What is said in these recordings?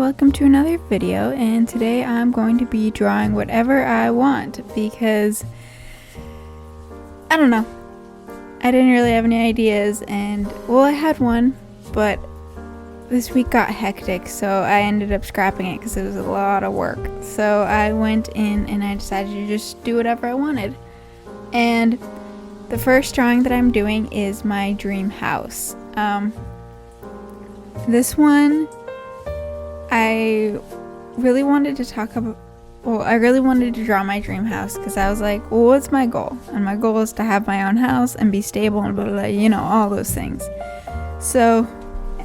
welcome to another video, and today I'm going to be drawing whatever I want because I don't know, I didn't really have any ideas, and well, I had one, but this week got hectic, so I ended up scrapping it because it was a lot of work. So I went in and I decided to just do whatever I wanted. And the first drawing that I'm doing is my dream house. This one I really wanted to I really wanted to draw my dream house because I was like, well, what's my goal? And my goal is to have my own house and be stable and blah, blah, blah, you know, all those things. So,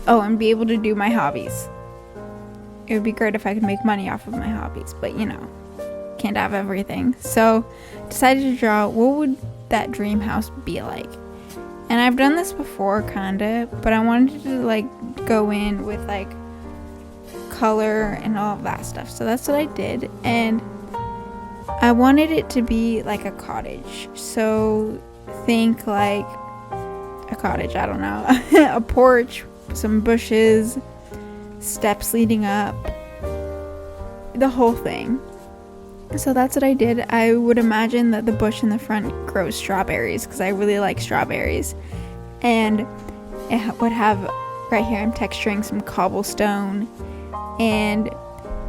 and be able to do my hobbies. It would be great if I could make money off of my hobbies, but you know, can't have everything. So, decided to draw what would that dream house be like. And I've done this before, kinda, but I wanted to like go in with like color and all of that stuff. So that's what I did, and I wanted it to be like a cottage. So think like a cottage, I don't know, a porch, some bushes, steps leading up, the whole thing. So that's what I did. I would imagine that the bush in the front grows strawberries because I really like strawberries, and it would have, right here I'm texturing some cobblestone, and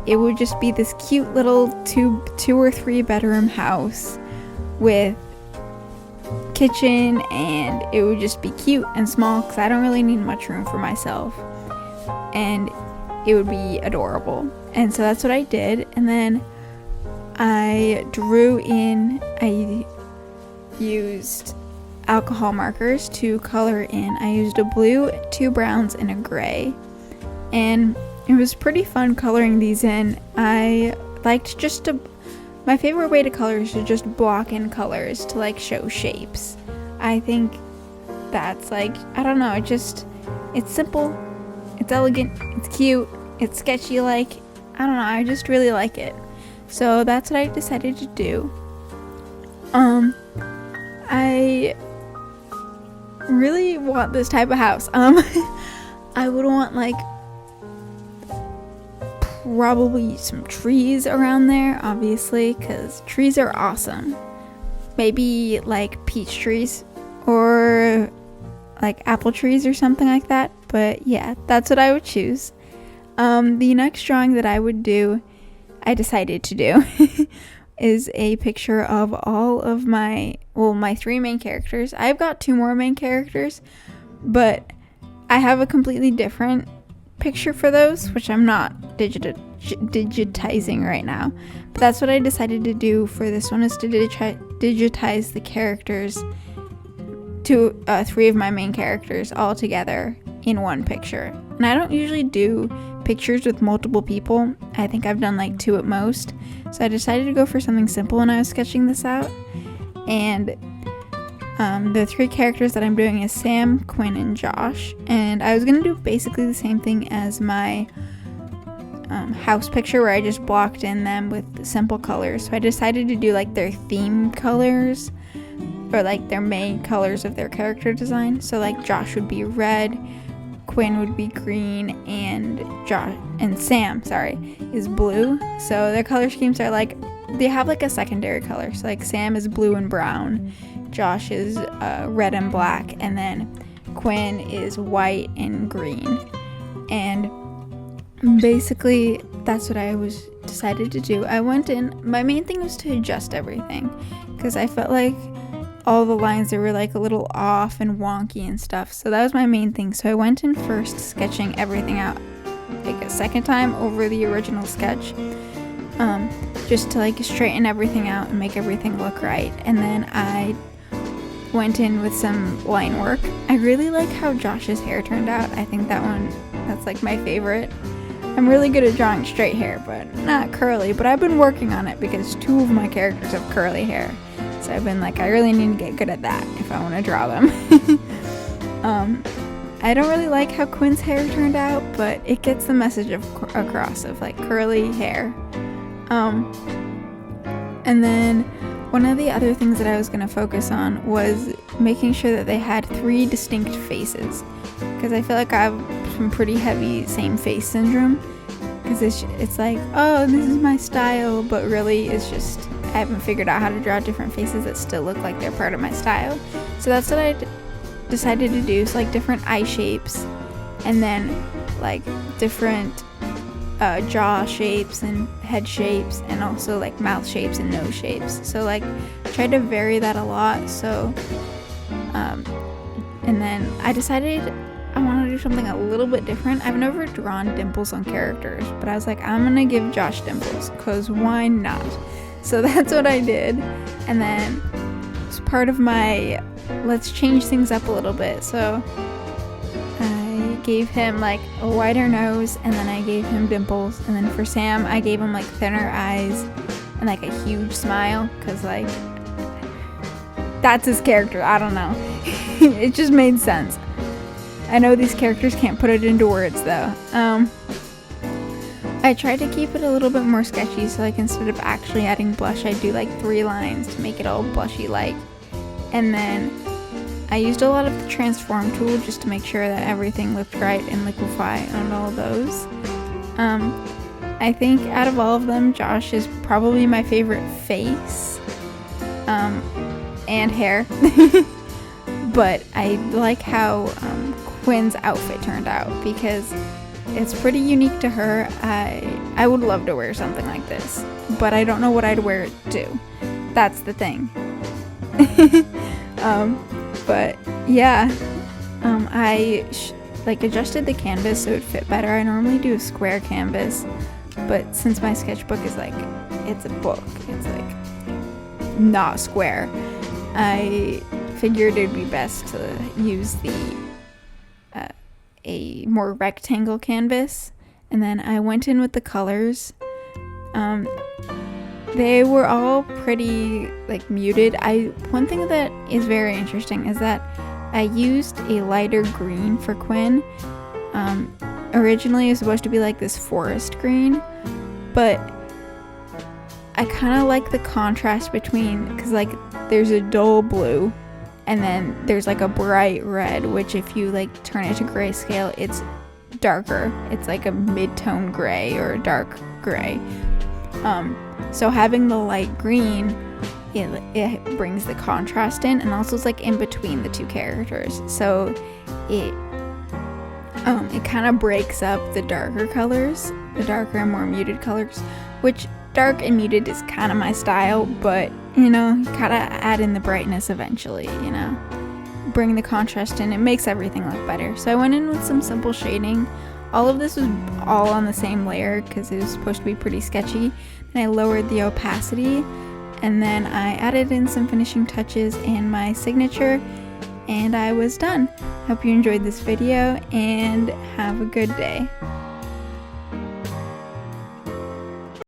it would just be this cute little two or three bedroom house with kitchen, and it would just be cute and small because I don't really need much room for myself, and it would be adorable. And so that's what I did. And then I used alcohol markers to color in. I used a blue, 2 browns, and a gray, and it was pretty fun coloring these in. I liked my favorite way to color is to just block in colors to like show shapes. I think that's like, I don't know, it's simple, it's elegant, it's cute, it's sketchy, like, I don't know, I just really like it. So that's what I decided to do. I really want this type of house. I would want like probably some trees around there, obviously, because trees are awesome. Maybe like peach trees or like apple trees or something like that. But yeah, that's what I would choose. The next drawing that I decided to do is a picture of all of my 3 main characters. I've got 2 more main characters, but I have a completely different picture for those, which I'm not digitizing right now. But that's what I decided to do for this one, is to digitize the characters, 3 of my main characters all together in one picture. And I don't usually do pictures with multiple people. I think I've done like 2 at most. So I decided to go for something simple when I was sketching this out. And the 3 characters that I'm doing is Sam, Quinn, and Josh. And I was going to do basically the same thing as my house picture, where I just blocked in them with simple colors. So I decided to do like their theme colors, or like their main colors of their character design. So like Josh would be red, Quinn would be green, and Sam is blue. So their color schemes are like, they have like a secondary color. So like Sam is blue and brown, Josh is red and black, and then Quinn is white and green. And basically that's what I decided to do. I went in, my main thing was to adjust everything because I felt like all the lines, they were like a little off and wonky and stuff. So that was my main thing. So I went in first sketching everything out like a second time over the original sketch, just to like straighten everything out and make everything look right. And then I went in with some line work. I really like how Josh's hair turned out. I think that's like my favorite. I'm really good at drawing straight hair, but not curly. But I've been working on it because 2 of my characters have curly hair. So I've been like, I really need to get good at that if I want to draw them. I don't really like how Quinn's hair turned out, but it gets the message across of like curly hair. And then one of the other things that I was going to focus on was making sure that they had 3 distinct faces, because I feel like I have some pretty heavy same face syndrome, because it's like, oh, this is my style, but really it's just I haven't figured out how to draw different faces that still look like they're part of my style. So that's what I decided to do. So like different eye shapes, and then like different jaw shapes and head shapes, and also like mouth shapes and nose shapes. So like tried to vary that a lot. So and then I decided I want to do something a little bit different. I've never drawn dimples on characters, but I was like, I'm gonna give Josh dimples, cause why not? So that's what I did. And then as part of my let's change things up a little bit, so I gave him like a wider nose, and then I gave him dimples, and then for Sam I gave him like thinner eyes and like a huge smile, cause like that's his character. I don't know. It just made sense. I know these characters can't put it into words though. I tried to keep it a little bit more sketchy, so like instead of actually adding blush, I do like 3 lines to make it all blushy like. And then I used a lot of the transform tool just to make sure that everything looked right and liquefy on all those. I think out of all of them, Josh is probably my favorite face and hair. But I like how Quinn's outfit turned out, because it's pretty unique to her. I would love to wear something like this, but I don't know what I'd wear it to. That's the thing. But yeah, I like adjusted the canvas so it fit better. I normally do a square canvas, but since my sketchbook is like, it's a book, it's like not square, I figured it'd be best to use a more rectangle canvas. And then I went in with the colors. They were all pretty like muted. One thing that is very interesting is that I used a lighter green for Quinn. Originally it was supposed to be like this forest green, but I kind of like the contrast between, because like there's a dull blue and then there's like a bright red, which if you like turn it to grayscale, it's darker. It's like a mid-tone gray or a dark gray. So having the light green, it brings the contrast in, and also it's like in between the two characters. So it kind of breaks up the darker colors, the darker and more muted colors, which dark and muted is kind of my style, but you know, you gotta add in the brightness eventually, you know, bring the contrast in. It makes everything look better. So I went in with some simple shading. All of this was all on the same layer because it was supposed to be pretty sketchy, and I lowered the opacity, and then I added in some finishing touches and my signature, and I was done. Hope you enjoyed this video and have a good day.